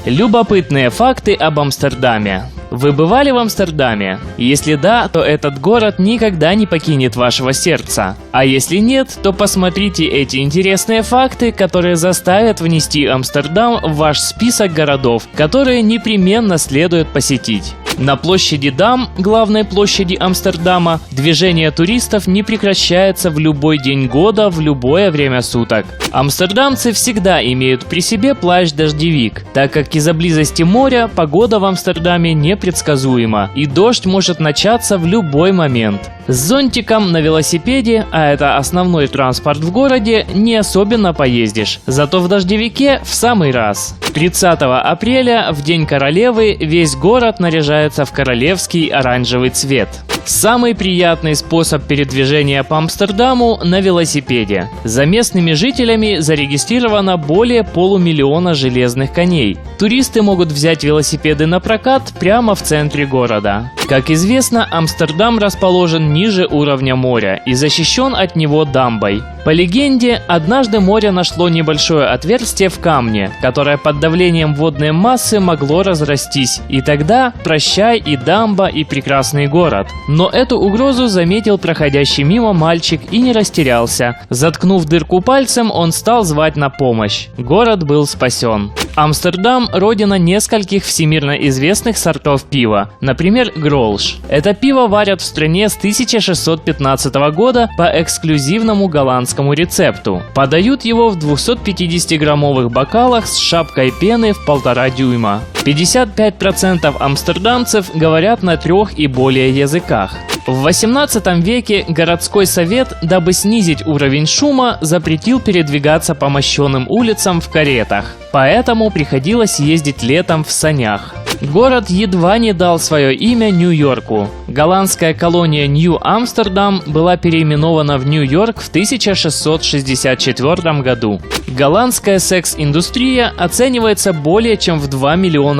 Любопытные факты об Амстердаме. Вы бывали в Амстердаме? Если да, то этот город никогда не покинет вашего сердца. А если нет, то посмотрите эти интересные факты, которые заставят внести Амстердам в ваш список городов, которые непременно следует посетить. На площади Дам, главной площади Амстердама, движение туристов не прекращается в любой день года, в любое время суток. Амстердамцы всегда имеют при себе плащ-дождевик, так как из-за близости моря погода в Амстердаме непредсказуема, и дождь может начаться в любой момент. С зонтиком на велосипеде, а это основной транспорт в городе, не особенно поездишь, зато в дождевике в самый раз. 30 апреля, в День Королевы, весь город наряжается в королевский оранжевый цвет. Самый приятный способ передвижения по Амстердаму – на велосипеде. За местными жителями зарегистрировано более 500 000 железных коней. Туристы могут взять велосипеды на прокат прямо в центре города. Как известно, Амстердам расположен ниже уровня моря и защищен от него дамбой. По легенде, однажды море нашло небольшое отверстие в камне, которое под давлением водной массы могло разрастись, и тогда прощай и дамба, и прекрасный город. Но эту угрозу заметил проходящий мимо мальчик и не растерялся. Заткнув дырку пальцем, он стал звать на помощь. Город был спасен. Амстердам – родина нескольких всемирно известных сортов пива, например, Гролш. Это пиво варят в стране с 1615 года по эксклюзивному голландскому рецепту. Подают его в 250-граммовых бокалах с шапкой пены в 1,5 дюйма. 55% амстердамцев говорят на 3 и более языках. В 18 веке городской совет, дабы снизить уровень шума, запретил передвигаться по мощенным улицам в каретах. Поэтому приходилось ездить летом в санях. Город едва не дал свое имя Нью-Йорку. Голландская колония Нью-Амстердам была переименована в Нью-Йорк в 1664 году. Голландская секс-индустрия оценивается более чем в $2 миллиона.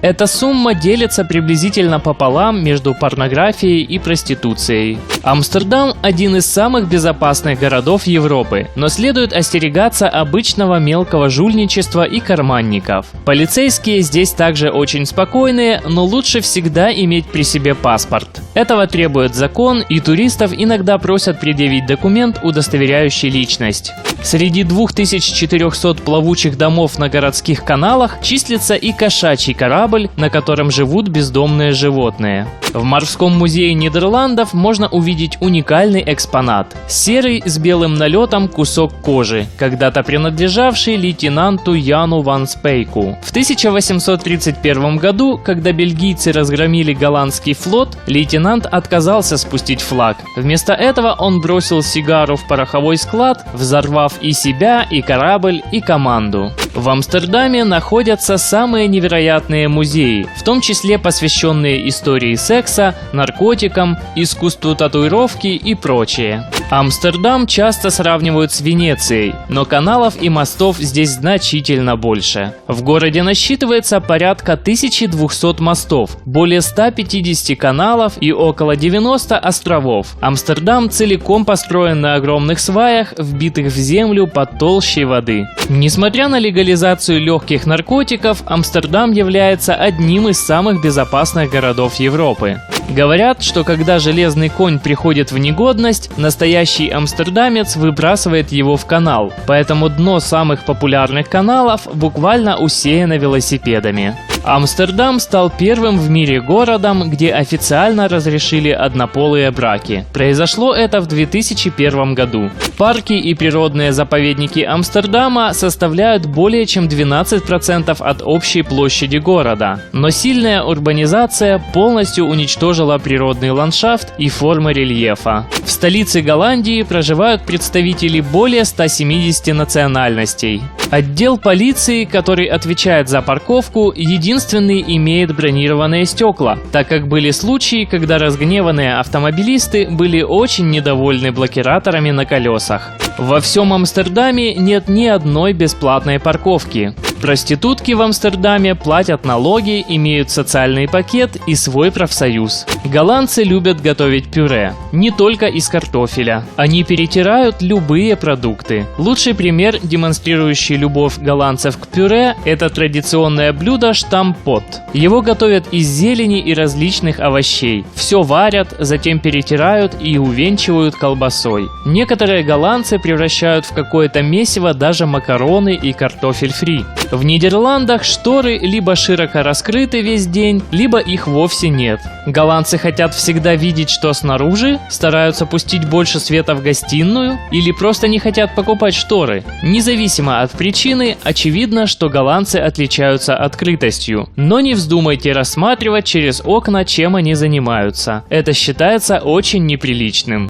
Эта сумма делится приблизительно пополам между порнографией и проституцией. Амстердам – один из самых безопасных городов Европы, но следует остерегаться обычного мелкого жульничества и карманников. Полицейские здесь также очень спокойные, но лучше всегда иметь при себе паспорт. Этого требует закон, и туристов иногда просят предъявить документ, удостоверяющий личность. Среди 2400 плавучих домов на городских каналах числится и кошачий корабль, на котором живут бездомные животные. В морском музее Нидерландов можно увидеть уникальный экспонат – серый с белым налетом кусок кожи, когда-то принадлежавший лейтенанту Яну ван Спейку. В 1831 году, когда бельгийцы разгромили голландский флот, лейтенант отказался спустить флаг. Вместо этого он бросил сигару в пороховой склад, взорвав и себя, и корабль, и команду. В Амстердаме находятся самые невероятные музеи, в том числе посвященные истории секса, наркотикам, искусству татуировки и прочее. Амстердам часто сравнивают с Венецией, но каналов и мостов здесь значительно больше. В городе насчитывается порядка 1200 мостов, более 150 каналов и около 90 островов. Амстердам целиком построен на огромных сваях, вбитых в землю под толщей воды. Несмотря на легализацию легких наркотиков, Амстердам является одним из самых безопасных городов Европы. Говорят, что когда железный конь приходит в негодность, настоящий амстердамец выбрасывает его в канал, поэтому дно самых популярных каналов буквально усеяно велосипедами. Амстердам стал первым в мире городом, где официально разрешили однополые браки. Произошло это в 2001 году. Парки и природные заповедники Амстердама составляют более чем 12% от общей площади города. Но сильная урбанизация полностью уничтожила природный ландшафт и формы рельефа. В столице Голландии проживают представители более 170 национальностей. Отдел полиции, который отвечает за парковку, единственный имеет бронированные стекла, так как были случаи, когда разгневанные автомобилисты были очень недовольны блокираторами на колесах. Во всем Амстердаме нет ни одной бесплатной парковки. Проститутки в Амстердаме платят налоги, имеют социальный пакет и свой профсоюз. Голландцы любят готовить пюре, не только из картофеля. Они перетирают любые продукты. Лучший пример, демонстрирующий любовь голландцев к пюре, это традиционное блюдо штампот. Его готовят из зелени и различных овощей. Все варят, затем перетирают и увенчивают колбасой. Некоторые голландцы превращают в какое-то месиво даже макароны и картофель фри. В Нидерландах шторы либо широко раскрыты весь день, либо их вовсе нет. Голландцы хотят всегда видеть, что снаружи, стараются пустить больше света в гостиную или просто не хотят покупать шторы. Независимо от причины, очевидно, что голландцы отличаются открытостью. Но не вздумайте рассматривать через окна, чем они занимаются. Это считается очень неприличным.